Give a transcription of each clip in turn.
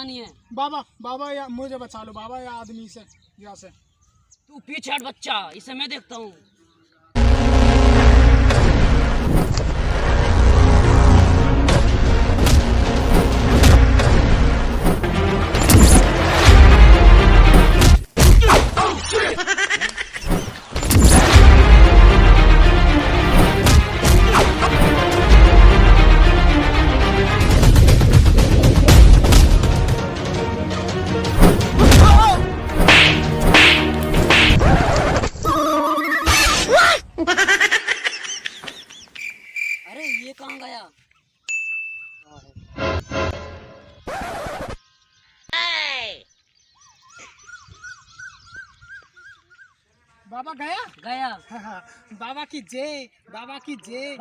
परेशानी है? बाबा या मुझे बचा लो बाबा, या आदमी से यहाँ से। तू पीछे हट बच्चा, इसे मैं देखता हूँ। अरे ये कहाँ गया? बाबा गया। गया। बाबा की जय, बाबा की जय।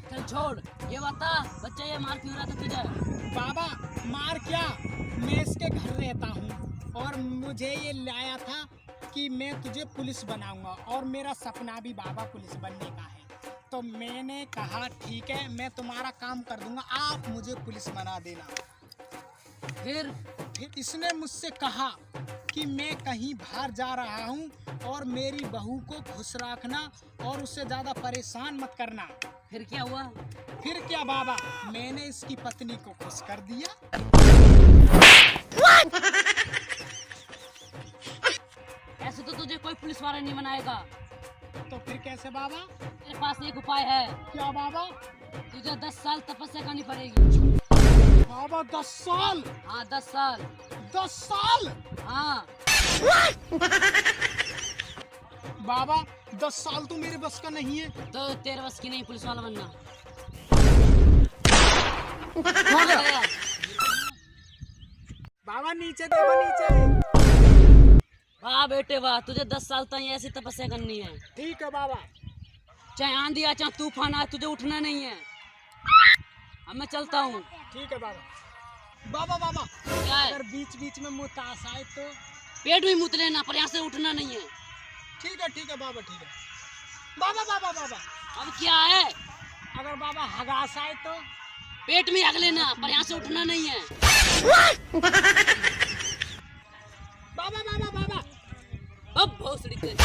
चल छोड़, ये बता बच्चा ये मार क्यों रहा था तुझे? बाबा मार क्या, मैं इसके घर रहता हूँ और मुझे ये लाया था कि मैं तुझे पुलिस बनाऊंगा और मेरा सपना भी बाबा पुलिस बनने का है। तो मैंने कहा ठीक है मैं तुम्हारा काम कर दूंगा, आप मुझे पुलिस बना देना। फिर इसने मुझसे कहा कि मैं कहीं बाहर जा रहा हूँ और मेरी बहू को खुश रखना और उससे ज़्यादा परेशान मत करना। फिर क्या हुआ? फिर क्या बाबा, मैंने इसकी पत्नी को खुश कर दिया। ऐसे तो तुझे कोई पुलिस वाला नहीं बनाएगा। तो फिर कैसे बाबा? तेरे पास एक उपाय है। क्या बाबा? तुझे 10 साल तपस्या करनी पड़ेगी। बाबा 10 साल? हाँ 10 साल। 10 साल? हाँ। बाबा 10 साल तो मेरे बस का नहीं है। तो तेरे बस की नहीं पुलिस वाला बनना। हो गया। बाबा नीचे देखो, नीचे। वाह बेटे वाह, तुझे 10 साल तक ऐसी तपस्या करनी है। ठीक है बाबा। चाहे आंधी आ चाहे तूफान आ, तुझे उठना नहीं है। अब मैं चलता हूँ। ठीक है बाबा। बाबा क्या है? अगर बीच बीच में मुतास आए तो? पेट में मुत लेना, पर यहाँ से उठना नहीं है। ठीक है बाबा, ठीक है। बाबा अब क्या है? अगर बाबा हगास आए तो? पेट में हग लेना, पर यहाँ से उठना नहीं है। बाबा अब भोसड़ी तेरी।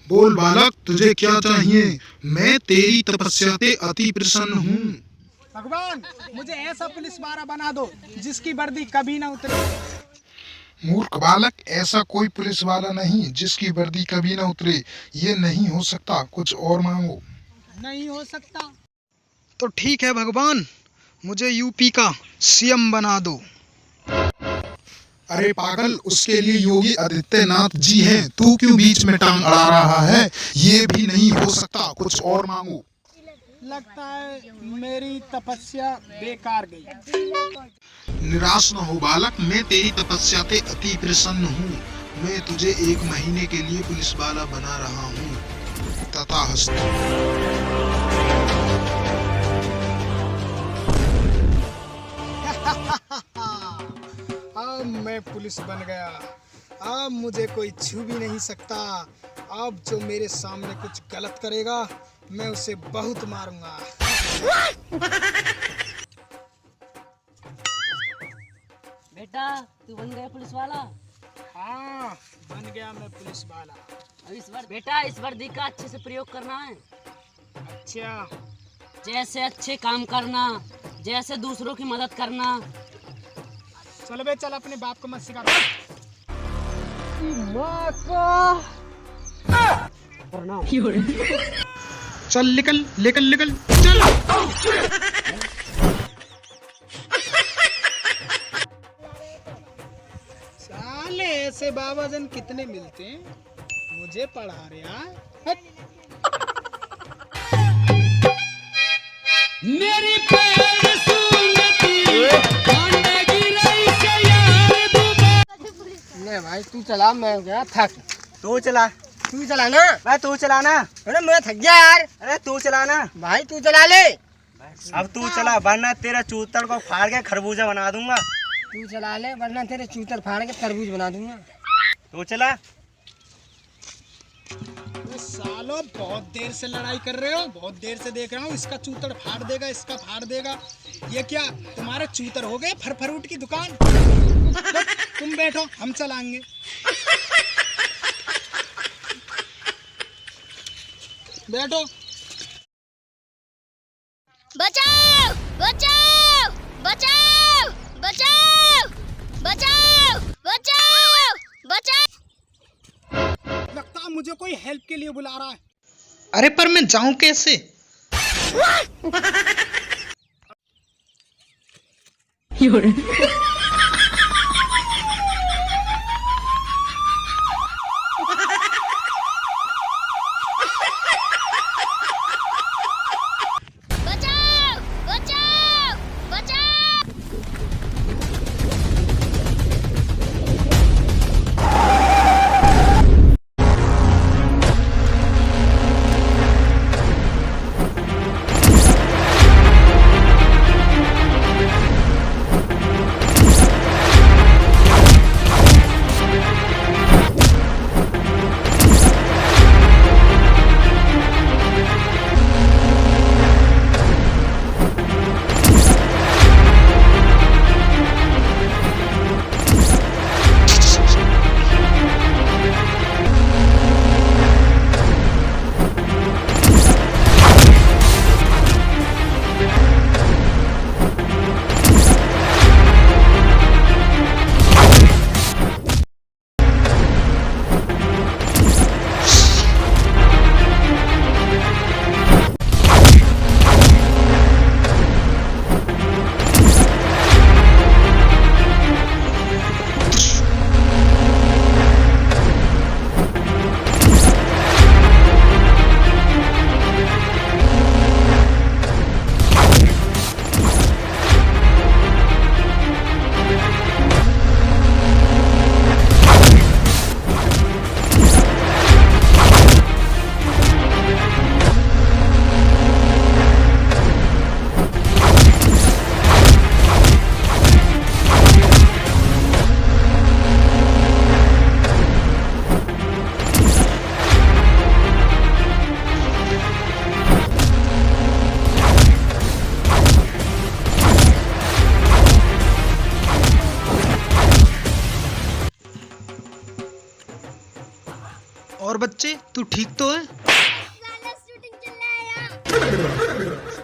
बोल बालक, तुझे क्या चाहिए? मैं तेरी तपस्या से अति प्रसन्न हूँ। भगवान मुझे ऐसा पुलिस वाला बना दो जिसकी वर्दी कभी ना उतरे। मूर्ख बालक, ऐसा कोई पुलिस वाला नहीं जिसकी वर्दी कभी न उतरे। ये नहीं हो सकता, कुछ और मांगो। नहीं हो सकता? तो ठीक है भगवान, मुझे यूपी का सीएम बना दो। अरे पागल, उसके लिए योगी आदित्यनाथ जी हैं। तू क्यों बीच में टांग अड़ा रहा है? ये भी नहीं हो सकता, कुछ और मांगो। लगता है मेरी तपस्या बेकार गई। निराश न हो बालक, मैं तेरी तपस्या से अति प्रसन्न हूँ। मैं तुझे 1 महीने के लिए पुलिस वाला बना रहा हूँ। तथास्तु। अब मैं पुलिस बन गया, अब मुझे कोई छू भी नहीं सकता। अब जो मेरे सामने कुछ गलत करेगा मैं उसे बहुत मारूंगा। बेटा तू बन गया पुलिस वाला? हाँ बन गया मैं पुलिस वाला। अब इस बार बेटा इस वर्दी का अच्छे से प्रयोग करना है। अच्छा, जैसे अच्छे काम करना, जैसे दूसरों की मदद करना। चल बे चल, अपने बाप को मत सिखा। चल निकल निकल निकल चल। साले ऐसे बाबा जन कितने मिलते हैं, मुझे पढ़ा रहे यार। हट। मेरी पैर सुनती कांडे गिरई से यार दुबा। ले भाई तू चला, मैं गया थक। तू चला। तू चला ना भाई तू चलाना। अरे मैं थक गया यार। अरे तू चलाना। भाई तू चला ले। अब तू चला वरना तेरा चूतड़ को फाड़ के खरबूजा बना दूंगा। तू चला ले वरना तेरे चूतर फाड़ के तरबूज बना दूंगा। तू चला। तो सालो बहुत देर से लड़ाई कर रहे हो, बहुत देर से देख रहा हूँ। इसका चूतर फाड़ देगा, इसका फाड़ देगा। ये क्या तुम्हारे चूतर हो गए फर फ्रूट की दुकान? तो तुम बैठो, हम चलाएंगे। बैठो। बचाओ बचाओ बचाओ बचाओ बचाओ बचाओ बचाओ। लगता है मुझे कोई हेल्प के लिए बुला रहा है। अरे पर मैं जाऊं कैसे? बचाओ बचाओ बचाओ। और बच्चे, तू ठीक तो है? शूटिंग चल रहा है यहाँ।